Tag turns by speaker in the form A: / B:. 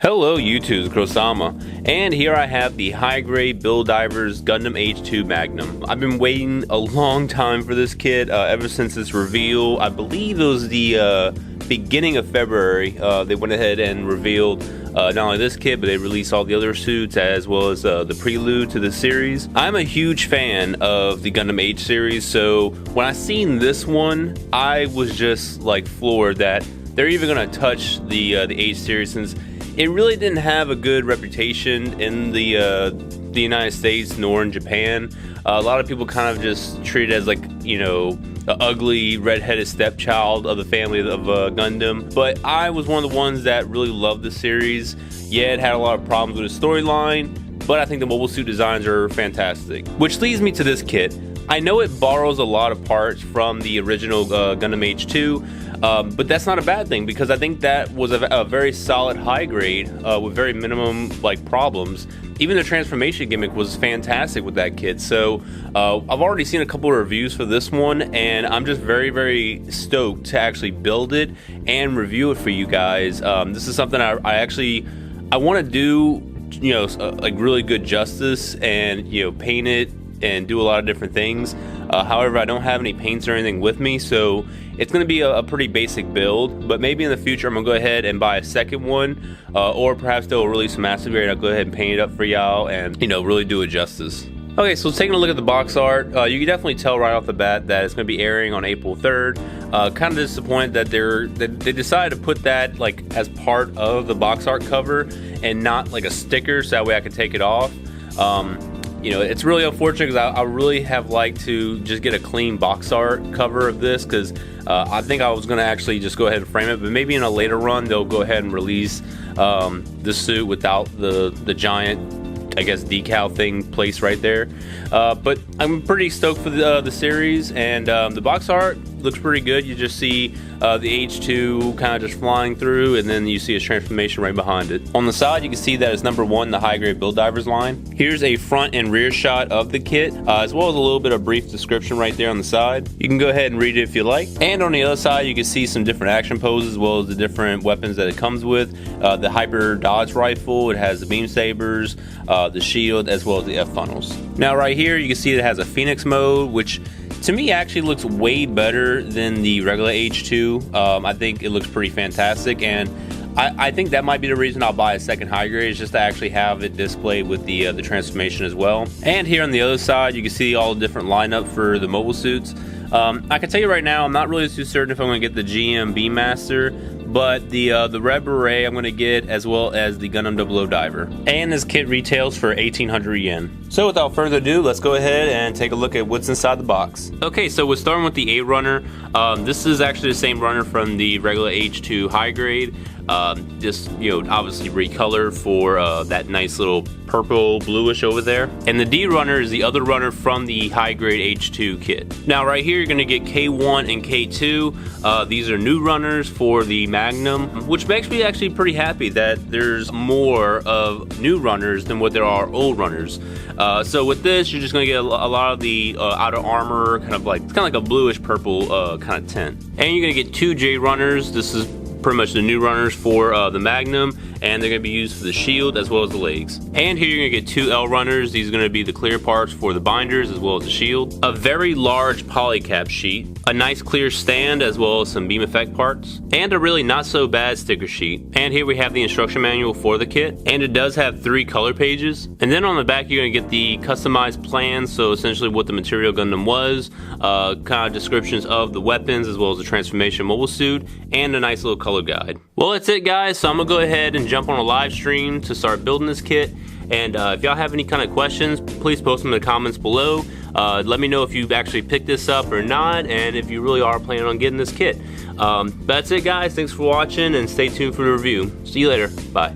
A: Hello YouTube, it's Krow, and here I have the high-grade Build Divers Gundam H2 Magnum. I've been waiting a long time for this kit, ever since its reveal. I believe it was the beginning of February. They went ahead and revealed not only this kit, but they released all the other suits as well as the prelude to the series. I'm a huge fan of the Gundam H series, so when I seen this one, I was just like floored that they're even gonna touch the H series, since it really didn't have a good reputation in the United States nor in Japan. A lot of people kind of just treat it as, like, you know, the ugly red-headed stepchild of the family of Gundam. But I was one of the ones that really loved the series. Yeah, it had a lot of problems with the storyline, but I think the mobile suit designs are fantastic. Which leads me to this kit. I know it borrows a lot of parts from the original Gundam H2, but that's not a bad thing, because I think that was a very solid high grade with very minimum problems. Even the transformation gimmick was fantastic with that kit. So I've already seen a couple of reviews for this one, and I'm just very stoked to actually build it and review it for you guys. This is something I want to do, you know, like really good justice, and, you know, paint it and do a lot of different things. However, I don't have any paints or anything with me, so it's going to be a pretty basic build. But maybe in the future I'm going to go ahead and buy a second one, or perhaps they'll release a master grade and I'll go ahead and paint it up for y'all and, you know, really do it justice. Okay, so taking a look at the box art, you can definitely tell right off the bat that it's going to be airing on April 3rd. Kind of disappointed that they decided to put that like as part of the box art cover and not like a sticker, so that way I could take it off. You know, it's really unfortunate, because I really have liked to just get a clean box art cover of this, because I think I was going to actually just go ahead and frame it, but maybe in a later run they'll go ahead and release the suit without the giant, I guess, decal thing placed right there. But I'm pretty stoked for the series, and the box art looks pretty good. You just see the H2 kind of just flying through, and then you see its transformation right behind it. On the side, you can see that it's number 1, the high grade Build Divers line. Here's a front and rear shot of the kit, as well as a little bit of brief description right there on the side. You can go ahead and read it if you like. And on the other side, you can see some different action poses, as well as the different weapons that it comes with. The hyper dodge rifle, it has the beam sabers, the shield, as well as the F funnels. Now right here, you can see it has a Phoenix mode, which to me actually looks way better than the regular H2. I think it looks pretty fantastic, and I think that might be the reason I'll buy a second high grade, is just to actually have it displayed with the transformation as well. And here on the other side, you can see all the different lineup for the mobile suits. I can tell you right now, I'm not really too certain if I'm going to get the GM Beam Master, but the Red Beret I'm going to get, as well as the Gundam 00 Diver. And this kit retails for 1,800 yen. So without further ado, let's go ahead and take a look at what's inside the box. Okay, so we're starting with the A runner. This is actually the same runner from the regular H2 high grade. Just, you know, obviously recolored for that nice little purple bluish over there. And the D runner is the other runner from the high grade H2 kit. Now right here, you're going to get K1 and K2. These are new runners for the Magnum, which makes me actually pretty happy that there's more of new runners than what there are old runners. So with this, you're just going to get a lot of the outer armor, it's kind of like a bluish purple kind of tint. And you're going to get 2 J runners. This is pretty much the new runners for the Magnum, and they're going to be used for the shield as well as the legs. And here you're going to get 2 L runners. These are going to be the clear parts for the binders as well as the shield. A very large polycap sheet, a nice clear stand as well as some beam effect parts, and a really not so bad sticker sheet. And here we have the instruction manual for the kit, and it does have 3 color pages. And then on the back, you're going to get the customized plans, so essentially what the material Gundam was, kind of descriptions of the weapons as well as the transformation mobile suit, and a nice little color guide. Well, that's it, guys. So I'm gonna go ahead and jump on a live stream to start building this kit. And if y'all have any kind of questions, please post them in the comments below. Let me know if you've actually picked this up or not, and if you really are planning on getting this kit. That's it, guys. Thanks for watching, and stay tuned for the review. See you later. Bye.